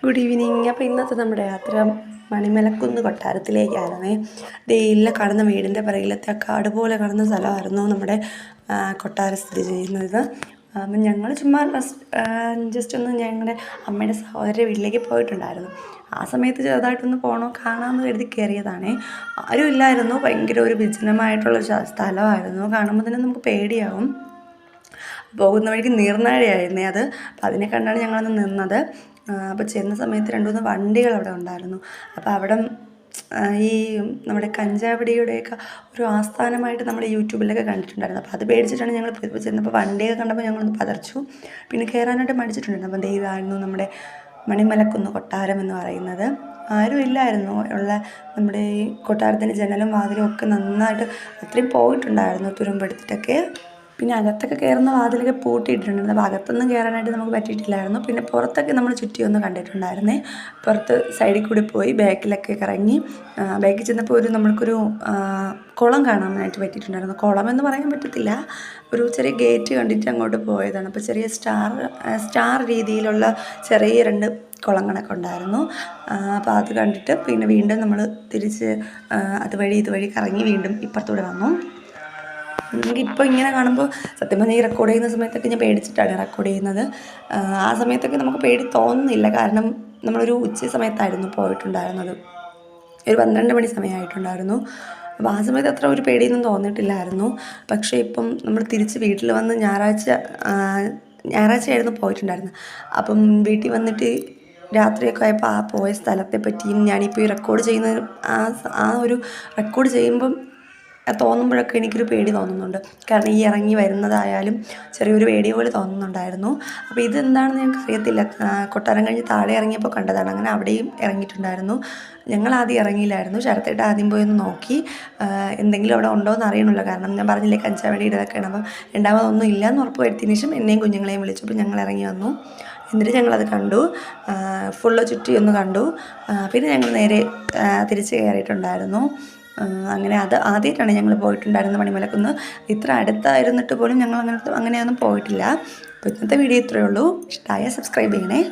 Good evening. അപ്പോൾ ഇന്നത്തെ നമ്മുടെ യാത്ര മണിമലക്കുന്ന് കൊട്ടാരത്തിലേക്കായിരുന്നേ. ഇല്ല കാണുന്ന വീടിൻ്റെ പിറകിലത്തെ കാട് പോലെ കാണുന്ന സ്ഥലമായിരുന്നു നമ്മുടെ കൊട്ടാരം സ്ഥിതി ചെയ്യുന്നത്. അപ്പം ഞങ്ങൾ ചുമ്മാ ജസ്റ്റ് ഒന്ന് ഞങ്ങളുടെ അമ്മയുടെ സഹോദരൻ്റെ വീട്ടിലേക്ക് പോയിട്ടുണ്ടായിരുന്നു. ആ സമയത്ത് ചെറുതായിട്ടൊന്ന് കാണാമെന്ന് കരുതി കയറിയതാണേ. ആരും ഇല്ലായിരുന്നു. ഭയങ്കര ഒരു വിജനമായിട്ടുള്ളൊരു സ്ഥലമായിരുന്നു. കാണുമ്പോൾ തന്നെ നമുക്ക് പേടിയാവും. പോകുന്ന വഴിക്ക് നീർനാഴയായിരുന്നേ അത്. അപ്പോൾ അതിനെ കണ്ടാണ് ഞങ്ങളന്ന് നിന്നത്. അപ്പോൾ ചെന്ന സമയത്ത് 2-3 വണ്ടികൾ അവിടെ ഉണ്ടായിരുന്നു. അപ്പോൾ അവിടെ ഈ നമ്മുടെ കഞ്ചാവടിയുടെയൊക്കെ ഒരു ആസ്ഥാനമായിട്ട് നമ്മൾ യൂട്യൂബിലൊക്കെ കണ്ടിട്ടുണ്ടായിരുന്നു. അപ്പോൾ അത് പേടിച്ചിട്ടാണ് ഞങ്ങൾ ചെന്നപ്പോൾ വണ്ടിയൊക്കെ കണ്ടപ്പോൾ ഞങ്ങളൊന്ന് പതർച്ചു. പിന്നെ കയറാനായിട്ട് മടിച്ചിട്ടുണ്ടായിരുന്നു. അപ്പോൾ ഇതായിരുന്നു നമ്മുടെ മണിമലക്കുന്ന് കൊട്ടാരം എന്ന് പറയുന്നത്. ആരും ഇല്ലായിരുന്നു. നമ്മുടെ ഈ കൊട്ടാരത്തിൻ്റെ ജനലും വാതിലും ഒക്കെ നന്നായിട്ട് അത്രയും പോയിട്ടുണ്ടായിരുന്നു തുരുമ്പെടുത്തിട്ടൊക്കെ. പിന്നെ അകത്തൊക്കെ കയറുന്ന വാതിലൊക്കെ പൂട്ടിയിട്ടിട്ടുണ്ടായിരുന്നു. അപ്പോൾ അകത്തൊന്നും കയറാനായിട്ട് നമുക്ക് പറ്റിയിട്ടില്ലായിരുന്നു. പിന്നെ പുറത്തൊക്കെ നമ്മൾ ചുറ്റിയൊന്ന് കണ്ടിട്ടുണ്ടായിരുന്നേ. പുറത്ത് സൈഡിൽ കൂടി പോയി ബാക്കിലൊക്കെ കറങ്ങി. ബാക്കിൽ ചെന്നപ്പോൾ നമ്മൾക്കൊരു കുളം കാണാനായിട്ട് പറ്റിയിട്ടുണ്ടായിരുന്നു. കുളം എന്ന് പറയാൻ പറ്റത്തില്ല, ഒരു ചെറിയ ഗേറ്റ് കണ്ടിട്ട് അങ്ങോട്ട് പോയതാണ്. അപ്പോൾ ചെറിയ സ്റ്റാർ രീതിയിലുള്ള ചെറിയ 2 കുളങ്ങളൊക്കെ ഉണ്ടായിരുന്നു. അപ്പോൾ അത് കണ്ടിട്ട് പിന്നെ വീണ്ടും നമ്മൾ തിരിച്ച് ഇതുവഴി കറങ്ങി വീണ്ടും ഇപ്പുറത്തൂടെ വന്നു. നമുക്കിപ്പോൾ ഇങ്ങനെ കാണുമ്പോൾ സത്യം പറഞ്ഞാൽ ഈ റെക്കോർഡ് ചെയ്യുന്ന സമയത്തൊക്കെ ഞാൻ പേടിച്ചിട്ടാണ് റെക്കോർഡ് ചെയ്യുന്നത്. ആ സമയത്തൊക്കെ നമുക്ക് പേടി തോന്നുന്നില്ല, കാരണം നമ്മളൊരു ഉച്ച സമയത്തായിരുന്നു പോയിട്ടുണ്ടായിരുന്നത്. ഒരു 12 മണി സമയമായിട്ടുണ്ടായിരുന്നു. അപ്പോൾ ആ സമയത്ത് അത്ര ഒരു പേടിയൊന്നും തോന്നിയിട്ടില്ലായിരുന്നു. പക്ഷേ ഇപ്പം നമ്മൾ തിരിച്ച് വീട്ടിൽ വന്ന് ഞായറാഴ്ചയായിരുന്നു പോയിട്ടുണ്ടായിരുന്നത്. അപ്പം വീട്ടിൽ വന്നിട്ട് രാത്രിയൊക്കെ ആയപ്പോൾ ആ പോയ സ്ഥലത്തെ പറ്റിയും ഞാനിപ്പോൾ ഈ റെക്കോർഡ് ചെയ്യുന്ന ആ ഒരു റെക്കോർഡ് ചെയ്യുമ്പം തോന്നുമ്പോഴൊക്കെ എനിക്കൊരു പേടി തോന്നുന്നുണ്ട്. കാരണം ഈ ഇറങ്ങി വരുന്നതായാലും ചെറിയൊരു പേടി പോലെ തോന്നുന്നുണ്ടായിരുന്നു. അപ്പോൾ ഇതെന്താണെന്ന് ഞങ്ങൾക്ക് അറിയത്തില്ല. കൊട്ടാരം കഴിഞ്ഞ് താഴെ ഇറങ്ങിയപ്പോൾ കണ്ടതാണ്. അങ്ങനെ അവിടെയും ഇറങ്ങിയിട്ടുണ്ടായിരുന്നു. ഞങ്ങളാദ്യം ഇറങ്ങിയില്ലായിരുന്നു. ശരത്തേട്ട ആദ്യം പോയി ഒന്ന് നോക്കി എന്തെങ്കിലും അവിടെ ഉണ്ടോ എന്ന് അറിയണമല്ലോ. കാരണം ഞാൻ പറഞ്ഞില്ലേ കഞ്ചാവടിയുടെ ഇതൊക്കെയാണ്. അപ്പം രണ്ടാമതൊന്നും ഇല്ലയെന്ന് ഉറപ്പ് വരുത്തിയതിന് ശേഷം എന്നെയും കുഞ്ഞുങ്ങളെയും വിളിച്ചപ്പോൾ ഞങ്ങൾ ഇറങ്ങി വന്നു. എന്നിട്ട് ഞങ്ങളത് കണ്ടു, ഫുള്ള് ചുറ്റി ഒന്ന് കണ്ടു. പിന്നെ ഞങ്ങൾ നേരെ തിരിച്ച് കയറിയിട്ടുണ്ടായിരുന്നു. അങ്ങനെ അത് ആദ്യമായിട്ടാണ് ഞങ്ങൾ പോയിട്ടുണ്ടായിരുന്നത് മണിമലക്കുന്ന്. ഇത്ര അടുത്തായിരുന്നിട്ട് പോലും ഞങ്ങൾ അങ്ങനെയൊന്നും പോയിട്ടില്ല. അപ്പോൾ ഇന്നത്തെ വീഡിയോ ഇത്രയേ ഉള്ളൂ. ഇഷ്ടമായ സബ്സ്ക്രൈബ് ചെയ്യണേ.